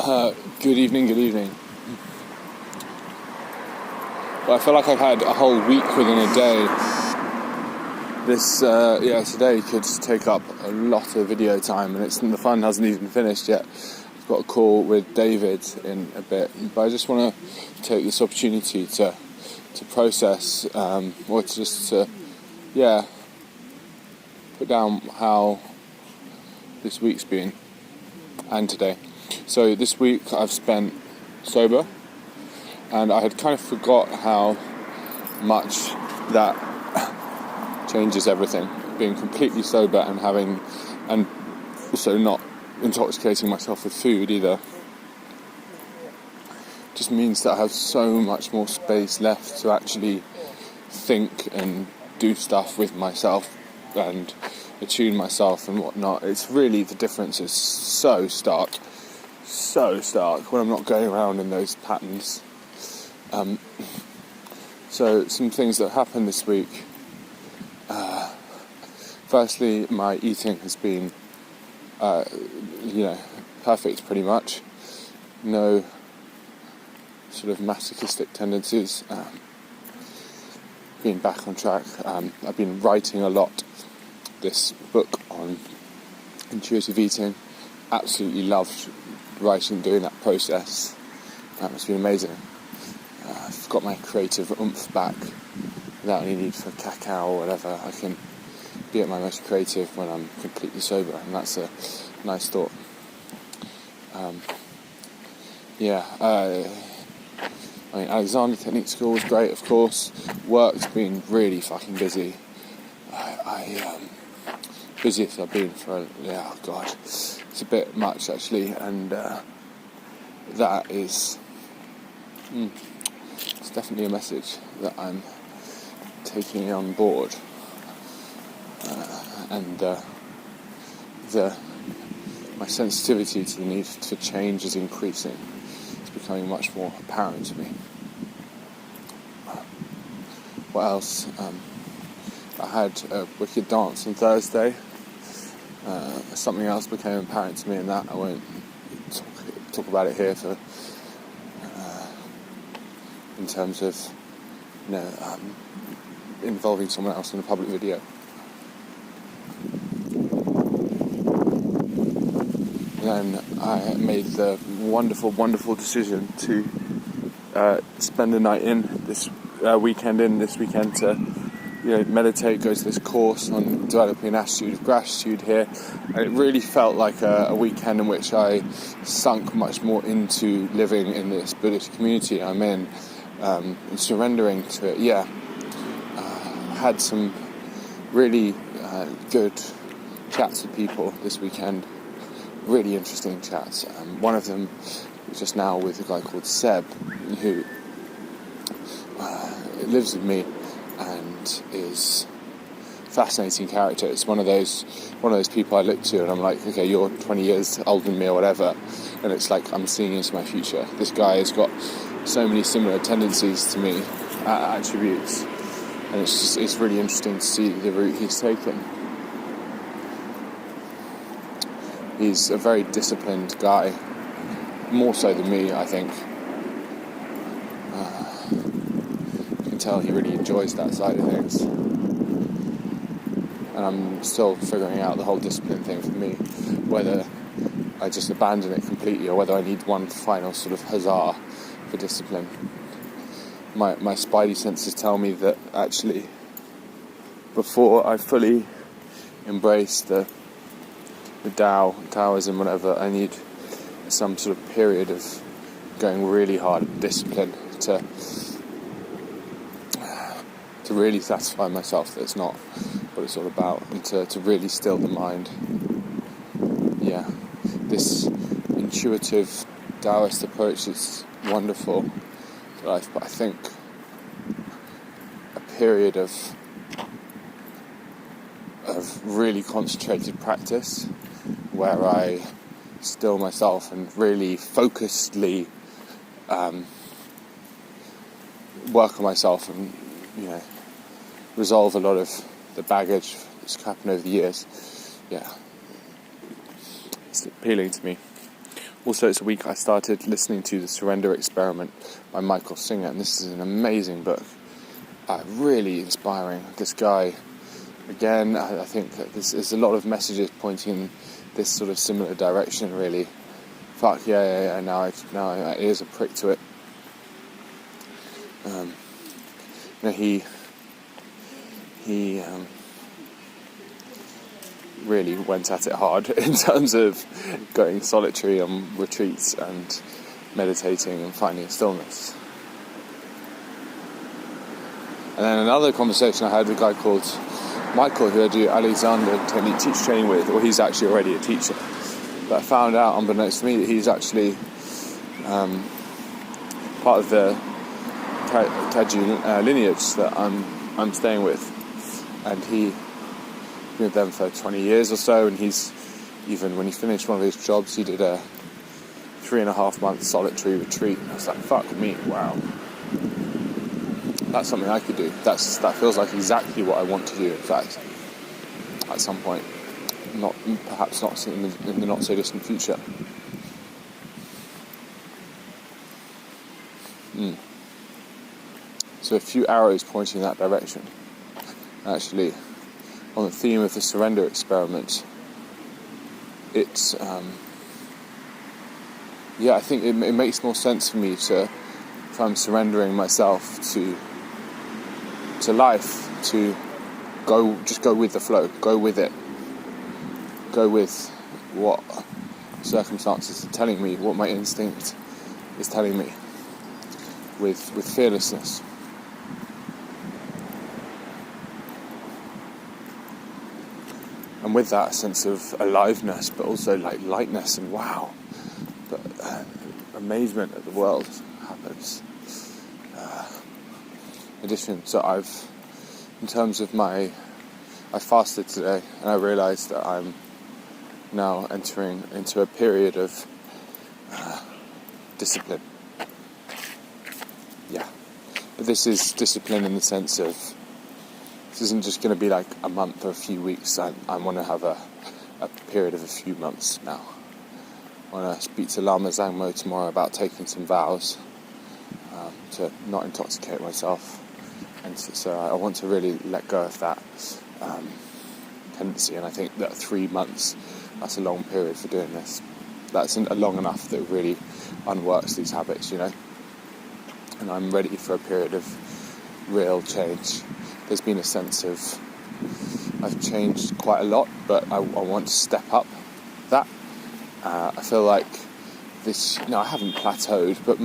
Good evening. Well, I feel like I've had a whole week within a day. Today could take up a lot of video time, and the fun hasn't even finished yet. I've got a call with David in a bit, but I just want to take this opportunity to process, or to just put down how this week's been, and today. So this week I've spent sober, and I had kind of forgot how much that changes everything. Being completely sober and also not intoxicating myself with food either, just means that I have so much more space left to actually think and do stuff with myself and attune myself and whatnot. It's really, the difference is so stark when I'm not going around in those patterns. So some things that happened this week. Firstly, my eating has been, perfect pretty much. No sort of masochistic tendencies. Being back on track. I've been writing a lot. This book on intuitive eating. Absolutely loved writing, doing that process. It's been amazing. I've got my creative oomph back without any need for cacao or whatever. I can be at my most creative when I'm completely sober, and that's a nice thought. Alexander Technique School was great, of course. Work's been really fucking busy. Busiest I've been for, it's a bit much actually, and that is, it's definitely a message that I'm taking on board, and my sensitivity to the need for change is increasing. It's becoming much more apparent to me. What else? I had a wicked dance on Thursday. Something else became apparent to me, and that I won't talk about it here for in terms of involving someone else in a public video. And then I made the wonderful decision to spend a night in this weekend to meditate, go to this course on developing an attitude of gratitude here, and it really felt like a weekend in which I sunk much more into living in this Buddhist community I'm in, and surrendering to it. Had some really good chats with people this weekend, really interesting chats. One of them was just now with a guy called Seb, who lives with me and is a fascinating character. It's one of those people I look to and I'm like, okay, you're 20 years older than me or whatever, and it's like I'm seeing into my future. This guy has got so many similar tendencies to me, attributes, and it's really interesting to see the route he's taken. He's a very disciplined guy, more so than me, I think. You can tell he really enjoys that side of things. And I'm still figuring out the whole discipline thing for me, whether I just abandon it completely or whether I need one final sort of huzzah for discipline. My spidey senses tell me that actually, before I fully embrace the Taoism, whatever, I need some sort of period of going really hard at discipline to really satisfy myself that it's not what it's all about, and to really still the mind. This intuitive Taoist approach is wonderful to life, but I think a period of really concentrated practice where I still myself and really focusedly work on myself and resolve a lot of the baggage that's happened over the years. It's appealing to me. Also, it's a week I started listening to The Surrender Experiment by Michael Singer, and this is an amazing book. Really inspiring. This guy, again, I think that there's a lot of messages pointing in this sort of similar direction, really. Fuck, yeah, now my ears are pricked to it. He really went at it hard in terms of going solitary on retreats and meditating and finding stillness. And then another conversation I had with a guy called Michael, who I do Alexander Technique Teach Training with, or he's actually already a teacher. But I found out, unbeknownst to me, that he's actually part of the Taji lineage that I'm staying with. And he's been with them for 20 years or so, and even when he finished one of his jobs, he did a 3.5-month solitary retreat. I was like, fuck me, wow. That's something I could do. That feels like exactly what I want to do, in fact, at some point. Perhaps not in the not so distant future. So a few arrows pointing in that direction. Actually, on the theme of the surrender experiment, it's I think it makes more sense for me to, if I'm surrendering myself to life, to go with the flow, go with it, go with what circumstances are telling me, what my instinct is telling me, with fearlessness. And with that, a sense of aliveness, but also like lightness and wow, but amazement at the world happens. In addition, so I fasted today, and I realised that I'm now entering into a period of discipline. Yeah, but this is discipline in the sense of, this isn't just going to be like a month or a few weeks. I want to have a period of a few months now. I want to speak to Lama Zangmo tomorrow about taking some vows to not intoxicate myself. And so I want to really let go of that tendency. And I think that 3 months, that's a long period for doing this. That's long enough that it really unworks these habits, And I'm ready for a period of real change. There's been a sense of, I've changed quite a lot, but I want to step up that. I feel like I haven't plateaued, but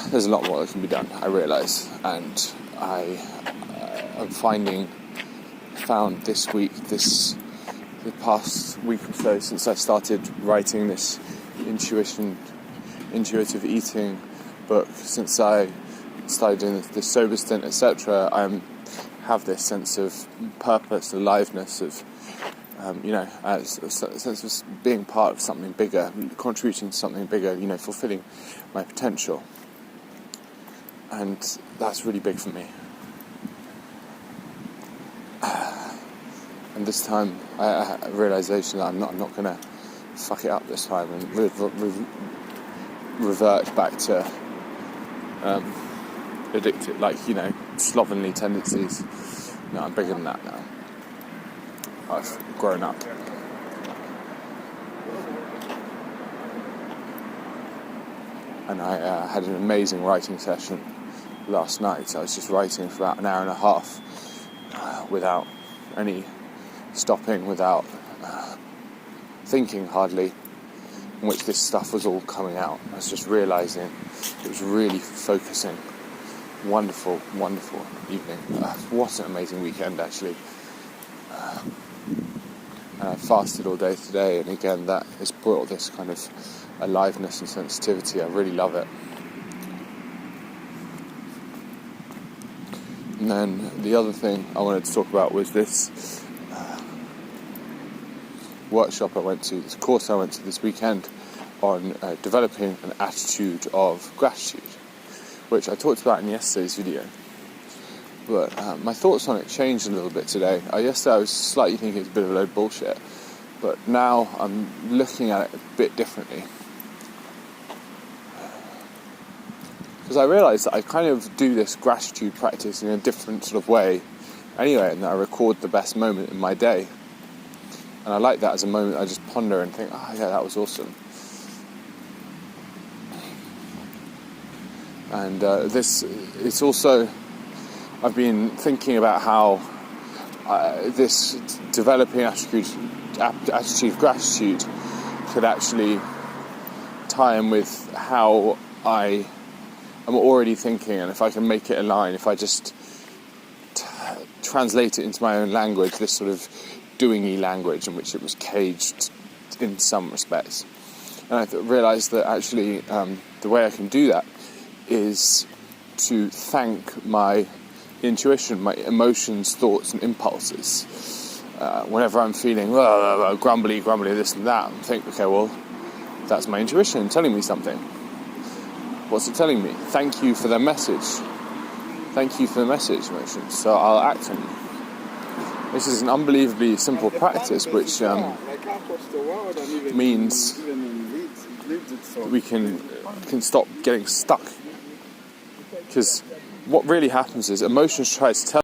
there's a lot more that can be done, I realise. And I'm found this week, the past week or so, since I started writing this intuitive eating book, since I started doing the sober stint, etc., I have this sense of purpose, aliveness, of as a sense of being part of something bigger, contributing to something bigger, fulfilling my potential. And that's really big for me. And this time, I had a realisation that I'm not going to fuck it up this time and revert back to addicted, slovenly tendencies. No, I'm bigger than that now. I've grown up. And I had an amazing writing session last night. I was just writing for about an hour and a half without any stopping, without thinking hardly, in which this stuff was all coming out. I was just realising it was really focusing. Wonderful, wonderful evening. What an amazing weekend, actually. And I fasted all day today, and again, that has brought this kind of aliveness and sensitivity. I really love it. And then the other thing I wanted to talk about was this workshop I went to, this course I went to this weekend on developing an attitude of gratitude, which I talked about in yesterday's video. But my thoughts on it changed a little bit today. Yesterday I was slightly thinking it's a bit of a load of bullshit. But now I'm looking at it a bit differently. Because I realise that I kind of do this gratitude practice in a different sort of way anyway, and that I record the best moment in my day. And I like that as a moment I just ponder and think, oh yeah, that was awesome. And it's also, I've been thinking about how this developing attitude of gratitude could actually tie in with how I am already thinking, and if I can make it align, if I just translate it into my own language, this sort of doing-y language in which it was caged in some respects. And I realised that actually the way I can do that is to thank my intuition, my emotions, thoughts and impulses. Whenever I'm feeling grumbly, this and that, and think, okay, well, that's my intuition telling me something. What's it telling me? Thank you for the message. Thank you for the message, emotion. So I'll act on it. This is an unbelievably simple practice, which means we can stop getting stuck. Because what really happens is emotions try to tell